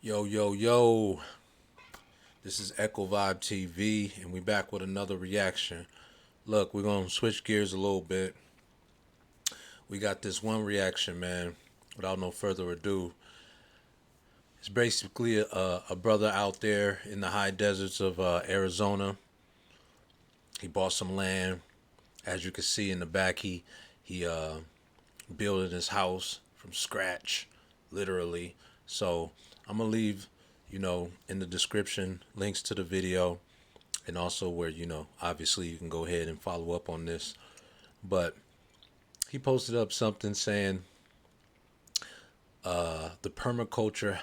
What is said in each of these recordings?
Yo, yo, yo. This is EchoVibe TV, and we back with another reaction. Look, we're going to switch gears a little bit. We got this one reaction, man, without no further ado. It's basically a brother out there in the high deserts of Arizona. He bought some land. As you can see in the back, he building his house from scratch, literally. So I'm gonna leave, in the description links to the video, and also where obviously you can go ahead and follow up on this. But he posted up something saying the permaculture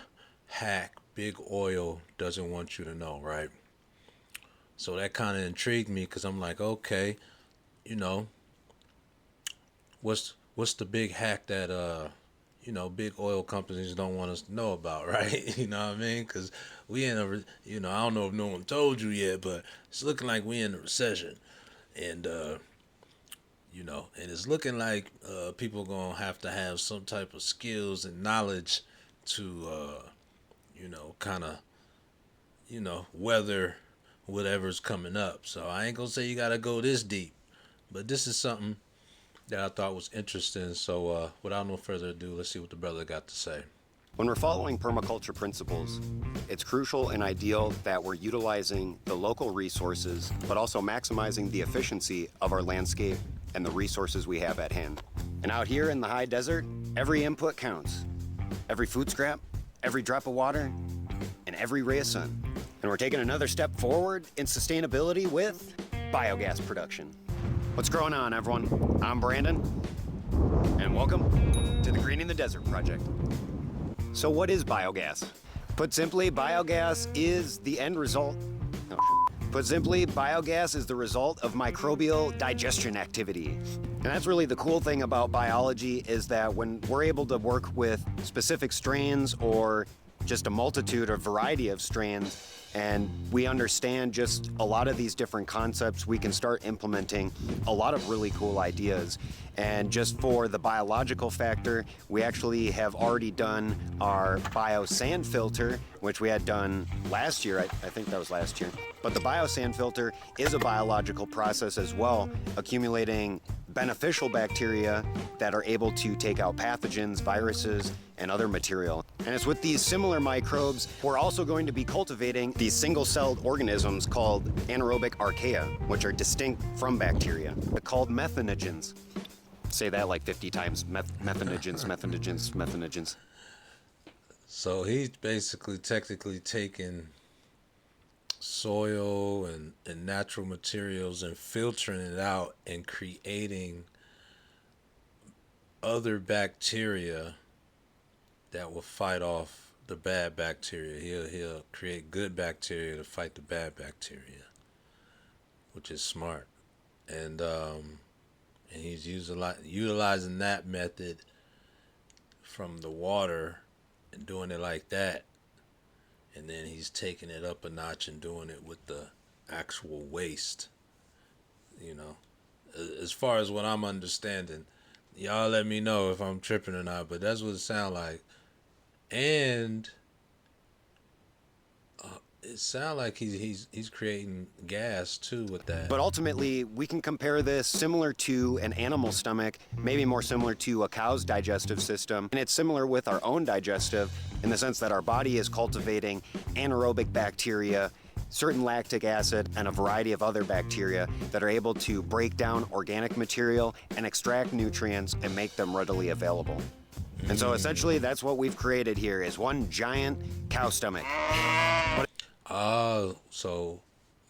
hack big oil doesn't want you to know, right? So that kind of intrigued me because I'm like, okay, what's the big hack that big oil companies don't want us to know about, right? You know what I mean? Because we in a, I don't know if no one told you yet, but it's looking like we in a recession, and and it's looking like people gonna have to have some type of skills and knowledge to, kind of, weather whatever's coming up. So I ain't gonna say you gotta go this deep, but this is something that I thought was interesting. So without no further ado, let's see what the brother got to say. When we're following permaculture principles, it's crucial and ideal that we're utilizing the local resources, but also maximizing the efficiency of our landscape and the resources we have at hand. And out here in the high desert, every input counts. Every food scrap, every drop of water, and every ray of sun. And we're taking another step forward in sustainability with biogas production. What's going on, everyone? I'm Brandon, and welcome to the Greening the Desert Project. So what is biogas? Put simply, biogas is the end result. Put simply, biogas is the result of microbial digestion activity. And that's really the cool thing about biology, is that when we're able to work with specific strains or just a multitude or variety of strains, and we understand just a lot of these different concepts, we can start implementing a lot of really cool ideas. And just for the biological factor, we actually have already done our bio-sand filter, which we had done last year. I think that was last year. But the bio-sand filter is a biological process as well, accumulating beneficial bacteria that are able to take out pathogens, viruses, and other material. And it's with these similar microbes, we're also going to be cultivating these single-celled organisms called anaerobic archaea, which are distinct from bacteria. They're called methanogens. Say that like 50 times, methanogens. So he's basically technically taking soil and natural materials and filtering it out and creating other bacteria that will fight off the bad bacteria. He'll create good bacteria to fight the bad bacteria, which is smart. And he's utilizing that method from the water and doing it like that. And then he's taking it up a notch and doing it with the actual waste. As far as what I'm understanding, y'all let me know if I'm tripping or not, but that's what it sounds like. And it sounds like he's creating gas too with that. But ultimately, we can compare this similar to an animal stomach, maybe more similar to a cow's digestive system. And it's similar with our own digestive in the sense that our body is cultivating anaerobic bacteria, certain lactic acid, and a variety of other bacteria that are able to break down organic material and extract nutrients and make them readily available. And so essentially that's what we've created here, is one giant cow stomach. So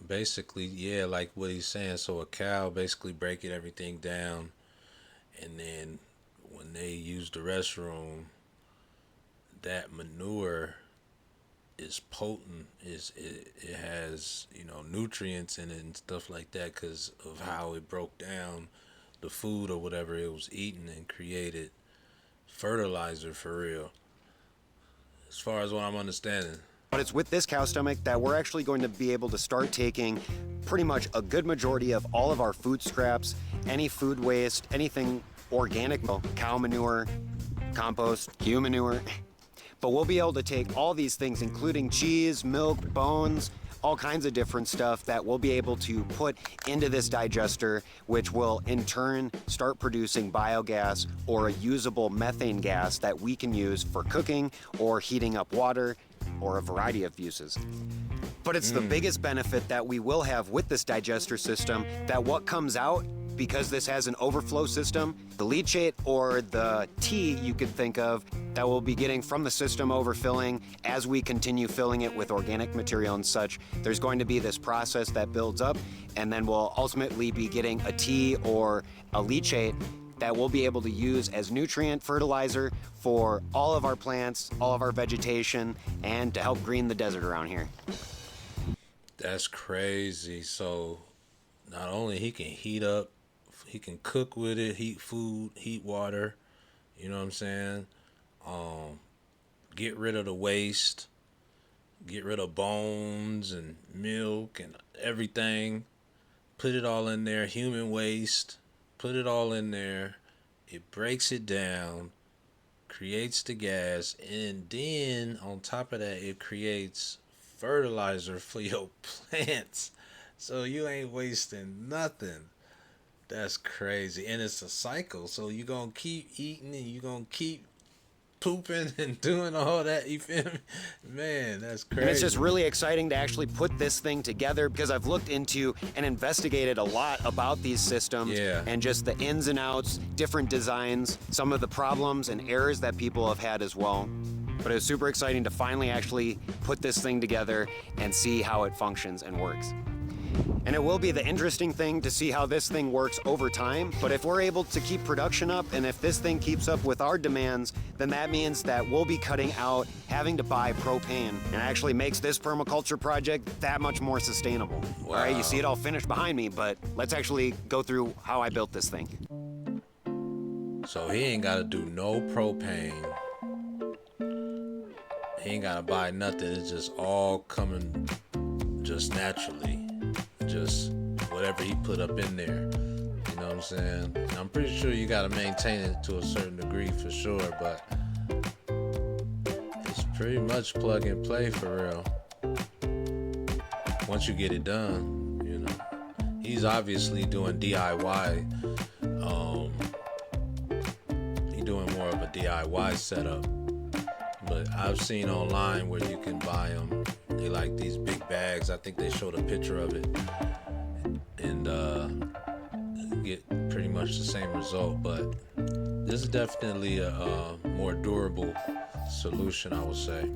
basically, yeah, like what he's saying. So a cow basically breaking everything down, and then when they use the restroom, that manure is potent. It has nutrients in it and stuff like that because of how it broke down the food or whatever it was eating and created fertilizer for real, as far as what I'm understanding. But it's with this cow stomach that we're actually going to be able to start taking pretty much a good majority of all of our food scraps, any food waste, anything organic, cow manure, compost, human manure, But we'll be able to take all these things, including cheese, milk, bones, all kinds of different stuff that we'll be able to put into this digester, which will in turn start producing biogas or a usable methane gas that we can use for cooking or heating up water or a variety of uses. But it's the biggest benefit that we will have with this digester system, that what comes out, because this has an overflow system, the leachate or the tea you could think of that we'll be getting from the system overfilling as we continue filling it with organic material and such, there's going to be this process that builds up, and then we'll ultimately be getting a tea or a leachate that we'll be able to use as nutrient fertilizer for all of our plants, all of our vegetation, and to help green the desert around here. That's crazy. So not only he can heat up, he can cook with it, heat food, heat water, you know what I'm saying? Get rid of the waste, get rid of bones and milk and everything, put it all in there, human waste, put it all in there. It breaks it down, creates the gas, and then on top of that, it creates fertilizer for your plants. So you ain't wasting nothing. That's crazy. And it's a cycle. So you're going to keep eating and you're going to keep pooping and doing all that. You feel me? Man, that's crazy. And it's just really exciting to actually put this thing together, because I've looked into and investigated a lot about these systems and just the ins and outs, different designs, some of the problems and errors that people have had as well. But it was super exciting to finally actually put this thing together and see how it functions and works. And it will be the interesting thing to see how this thing works over time. But if we're able to keep production up, and if this thing keeps up with our demands, then that means that we'll be cutting out having to buy propane, and actually makes this permaculture project that much more sustainable. Wow. All right, you see it all finished behind me, but let's actually go through how I built this thing. So he ain't got to do no propane. He ain't got to buy nothing. It's just all coming just naturally. Just whatever he put up in there. You know what I'm saying? I'm pretty sure you got to maintain it to a certain degree for sure, but it's pretty much plug and play for real. Once you get it done, you know. He's obviously doing DIY. He's doing more of a DIY setup. But I've seen online where you can buy them. They like these big bags. I think they showed a picture of it, and get pretty much the same result. But this is definitely a more durable solution, I would say.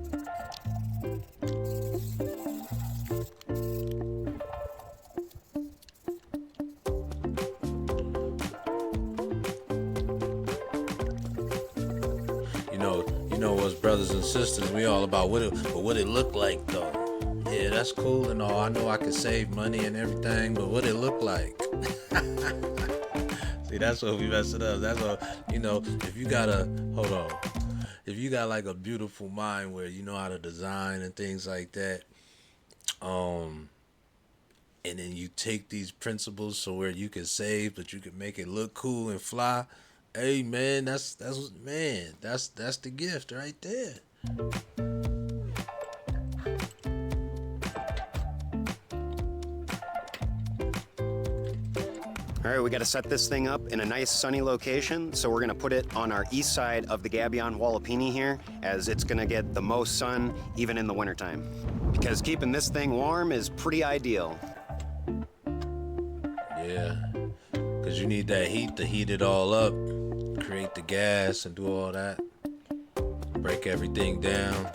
You know, us brothers and sisters, we all about what it look like though. Yeah, that's cool and all. I know I can save money and everything, but what it look like? See, that's what we mess it up. That's what, you know, if you got like a beautiful mind where you know how to design and things like that, and then you take these principles so where you can save, but you can make it look cool and fly. Hey man, that's the gift right there. All right, we got to set this thing up in a nice sunny location. So we're going to put it on our east side of the Gabion Wallapini here, as it's going to get the most sun even in the wintertime. Because keeping this thing warm is pretty ideal. Yeah, because you need that heat to heat it all up, create the gas and do all that, break everything down.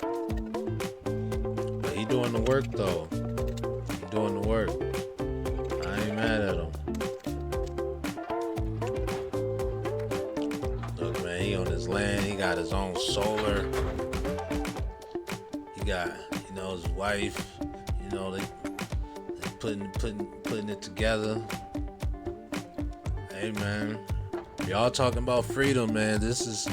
But he doing the work though. He doing the work. I ain't mad at him. Look man, he on his land, he got his own solar. He got, you know, his wife, you know, they putting it together. Hey man, y'all talking about freedom, man. This is,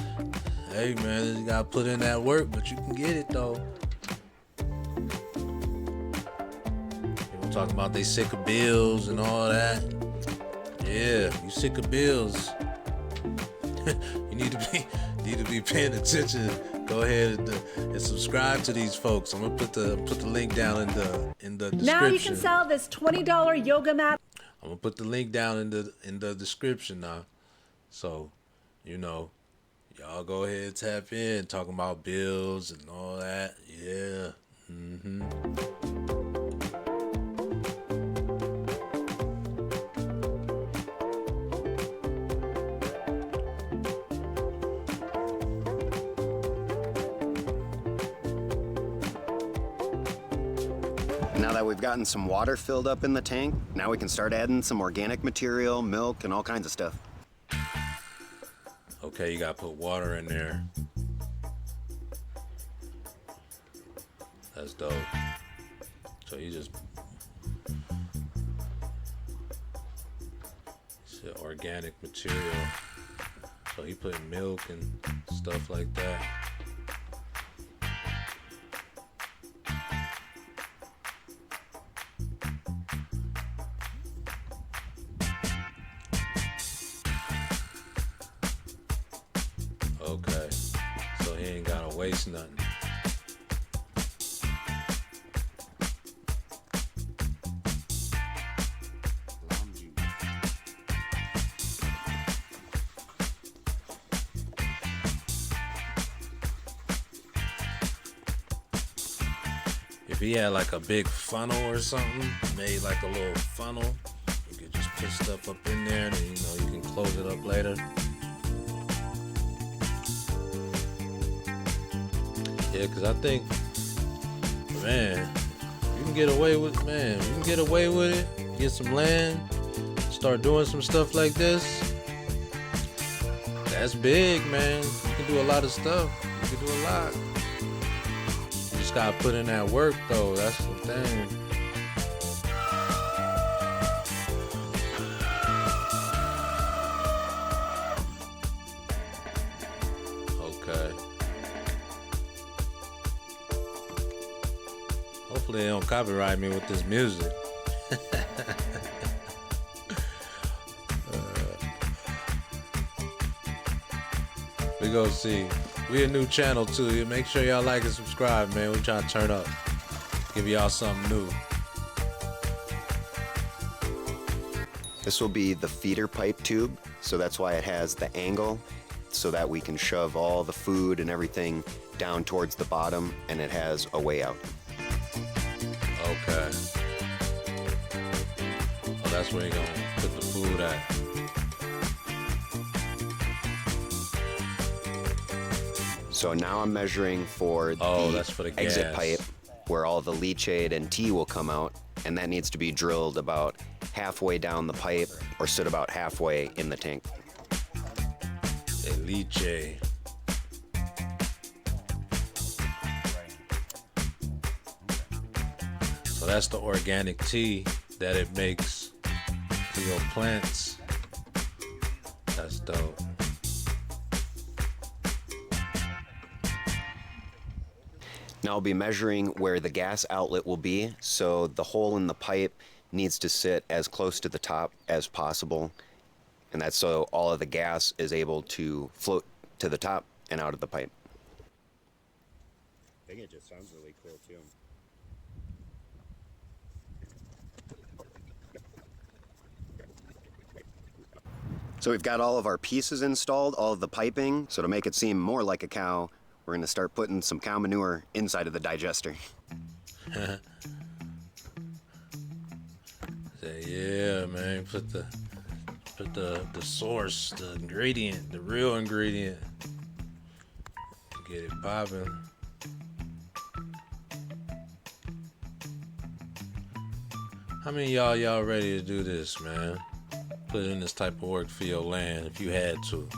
hey man, you gotta put in that work, but you can get it though. People talking about they sick of bills and all that. Yeah, you sick of bills. You need to be paying attention Go ahead and subscribe to these folks. I'm gonna put the link down in the description. Now you can sell this $20 yoga mat. I'm gonna put the link down in the description now. So, you know, y'all go ahead and tap in, talking about bills and all that. Yeah. Now that we've gotten some water filled up in the tank, now we can start adding some organic material, milk, and all kinds of stuff. Okay, you gotta put water in there. That's dope. So you just it's organic material. So he put milk and stuff like that. Okay, so he ain't gotta waste nothing. If he had like a big funnel or something, made like a little funnel, you could just put stuff up in there and then, you know, you can close it up later. Yeah, because I think, man, you can get away with, it, get some land, start doing some stuff like this. That's big, man. You can do a lot of stuff. You can do a lot. You just gotta put in that work, though. That's the thing. Okay. Hopefully they don't copyright me with this music. We go see. We a new channel too. Make sure y'all like and subscribe, man. We trying to turn up. Give y'all something new. This will be the feeder pipe tube, so that's why it has the angle, so that we can shove all the food and everything down towards the bottom, and it has a way out. Okay. Oh, that's where you're gonna put the food at. So now I'm measuring for That's for the exit gas. pipe where all the leachate and tea will come out, and that needs to be drilled about halfway down the pipe or sit about halfway in the tank. Leche. So that's the organic tea that it makes for your plants. That's dope. Now I'll be measuring where the gas outlet will be, so the hole in the pipe needs to sit as close to the top as possible, and that's so all of the gas is able to float to the top and out of the pipe. I think it just sounds really cool too. So we've got all of our pieces installed, all of the piping, so to make it seem more like a cow, we're going to start putting some cow manure inside of the digester. Say, yeah, man. Put the source, the ingredient, the real ingredient. Get it popping. How many of y'all ready to do this, man? Put in this type of work for your land if you had to.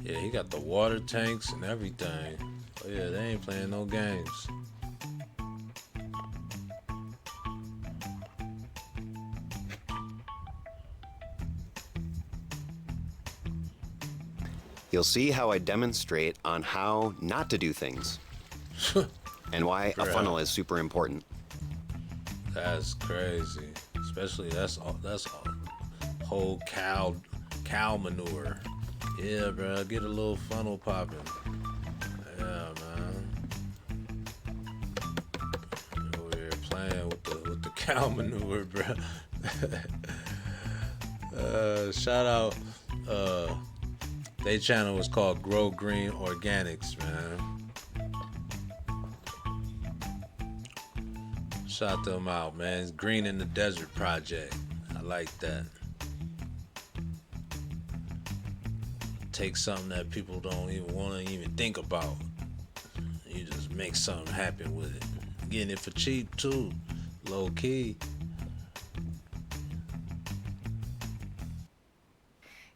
Yeah, he got the water tanks and everything. Oh yeah, they ain't playing no games. You'll see how I demonstrate on how not to do things. and why a funnel is super important. That's crazy. Especially that's all whole cow manure. Yeah, bro. Get a little funnel popping. Yeah, man. Over here playing with the cow manure, bro. Shout out. They channel was called Grow Green Organics, man. Shout them out, man. It's Green in the Desert Project. I like that. Take something that people don't even want to even think about. You just make something happen with it. Getting it for cheap too, low key.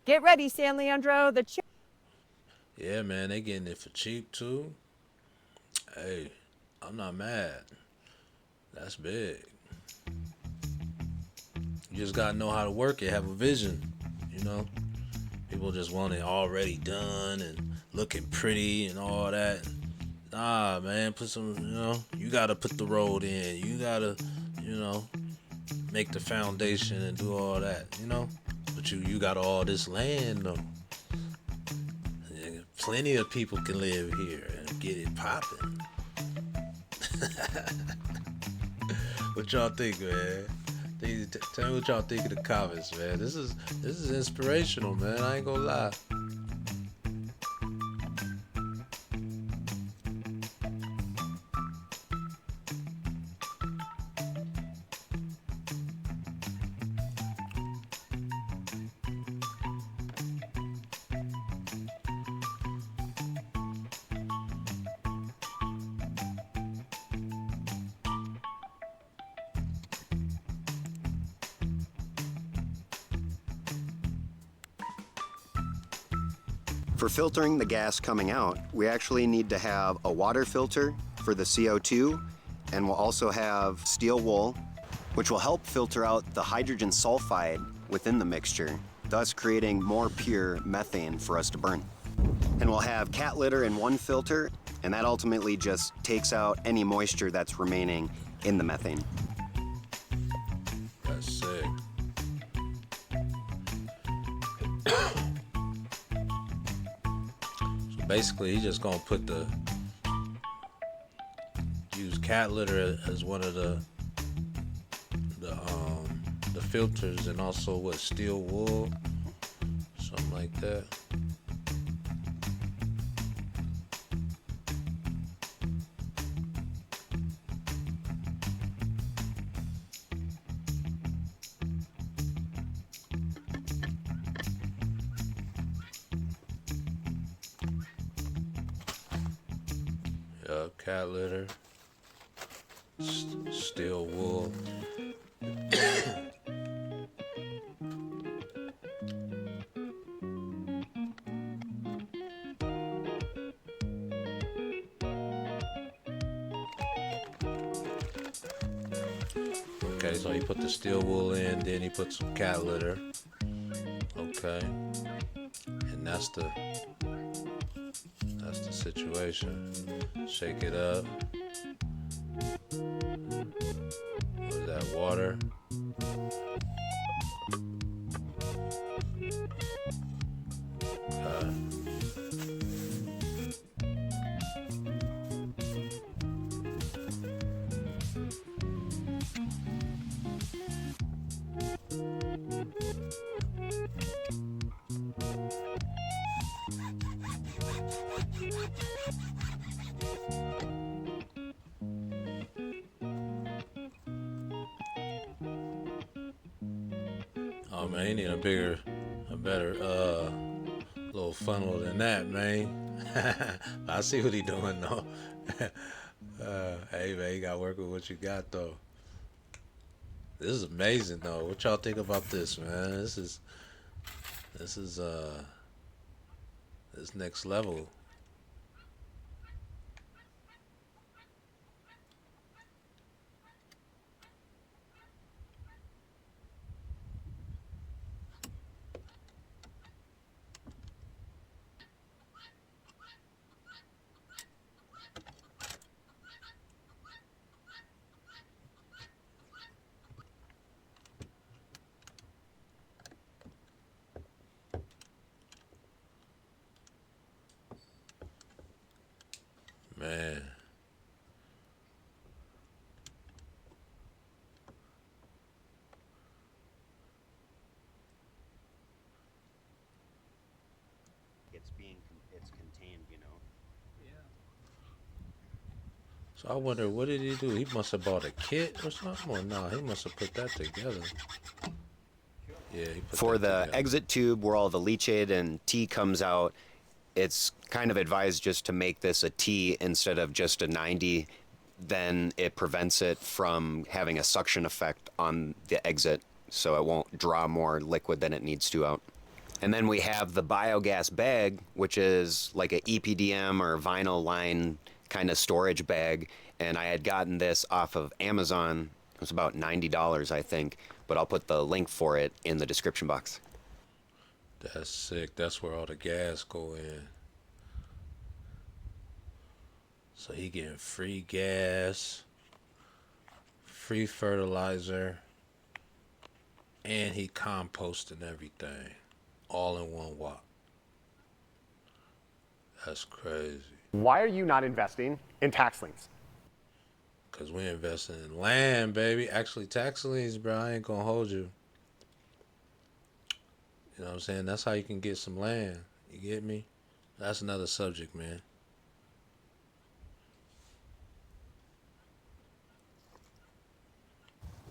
Get ready, San Leandro. Yeah, man, they getting it for cheap too. Hey, I'm not mad. That's big. You just gotta know how to work it, have a vision, you know? People just want it already done and looking pretty and all that. Nah, man, put some, you gotta put the road in. You gotta, make the foundation and do all that, But you got all this land, though. And plenty of people can live here and get it popping. What y'all think, man? Tell me what y'all think in the comments, man. This is inspirational, man. I ain't gonna lie. For filtering the gas coming out, we actually need to have a water filter for the CO2, and we'll also have steel wool, which will help filter out the hydrogen sulfide within the mixture, thus creating more pure methane for us to burn. And we'll have cat litter in one filter, and that ultimately just takes out any moisture that's remaining in the methane. That's sick. Basically, he's just gonna use cat litter as one of the filters, and also steel wool, something like that. Cat litter, steel wool. Okay, so he put the steel wool in, then he put some cat litter. Okay, and that's the situation. Shake it up. What is that, water? Oh man, he need a better little funnel than that, man. I see what he doing though. Hey man, you gotta work with what you got though. This is amazing though. What y'all think about this, man? This is this next level. Man. It's contained, you know. So I wonder, what did he do? He must have bought a kit or something, or no? He must have put that together. Yeah, he put For that the together. exit tube where all the leachate and tea comes out, it's kind of advised just to make this a T instead of just a 90. Then it prevents it from having a suction effect on the exit, so it won't draw more liquid than it needs to out. And then we have the biogas bag, which is like a EPDM or vinyl line kind of storage bag. And I had gotten this off of Amazon. It was about $90, I think, but I'll put the link for it in the description box. That's sick. That's where all the gas go in. So he getting free gas, free fertilizer, and he composting everything, all in one wop. That's crazy. Why are you not investing in tax liens? Cause we investing in land, baby. Actually, tax liens, bro. I ain't gonna hold you. You know what I'm saying? That's how you can get some land. You get me? That's another subject, man.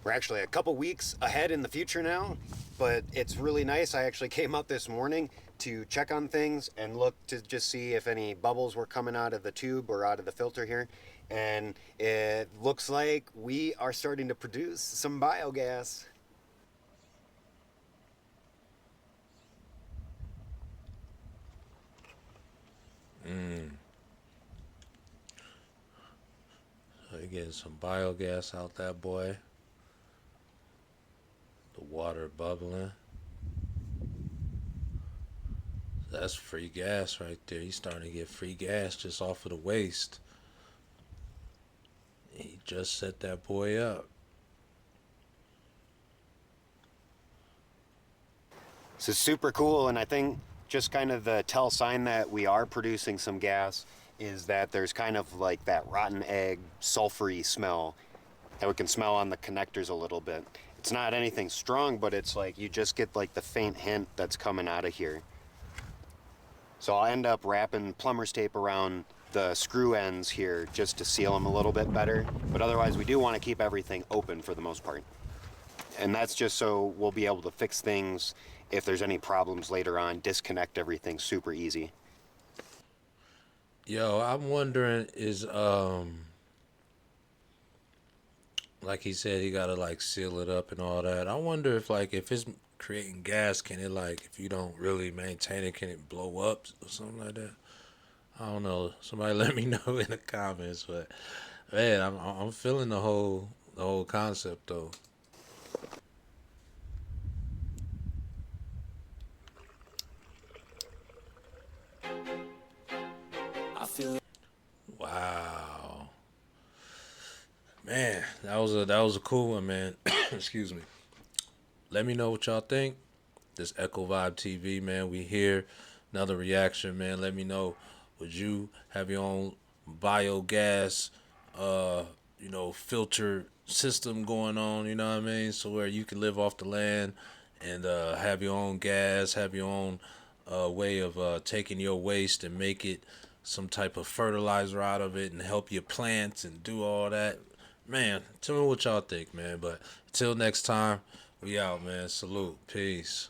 We're actually a couple weeks ahead in the future now, but it's really nice. I actually came up this morning to check on things and look to just see if any bubbles were coming out of the tube or out of the filter here. And it looks like we are starting to produce some biogas. So you getting some biogas out that boy. The water bubbling. That's free gas right there. He's starting to get free gas just off of the waste. He just set that boy up. This is super cool, and I think just kind of the tell sign that we are producing some gas is that there's kind of like that rotten egg sulfury smell that we can smell on the connectors a little bit. It's not anything strong, but it's like you just get like the faint hint that's coming out of here. So I'll end up wrapping plumber's tape around the screw ends here just to seal them a little bit better. But otherwise, we do want to keep everything open for the most part. And that's just so we'll be able to fix things if there's any problems later on, disconnect everything super easy. Yo, I'm wondering is like he said, he gotta like seal it up and all that. I wonder if like if it's creating gas, can it like if you don't really maintain it, can it blow up or something like that? I don't know. Somebody let me know in the comments. But man, I'm feeling the whole concept though. Wow, man, that was a cool one, man. Excuse me. Let me know what y'all think. This EchoVibe TV, man. We here. Another reaction, man. Let me know. Would you have your own biogas, filter system going on? You know what I mean? So where you can live off the land and have your own gas, have your own way of taking your waste and make it some type of fertilizer out of it and help your plants and do all that. Man, tell me what y'all think, man. But until next time, we out, man. Salute. Peace.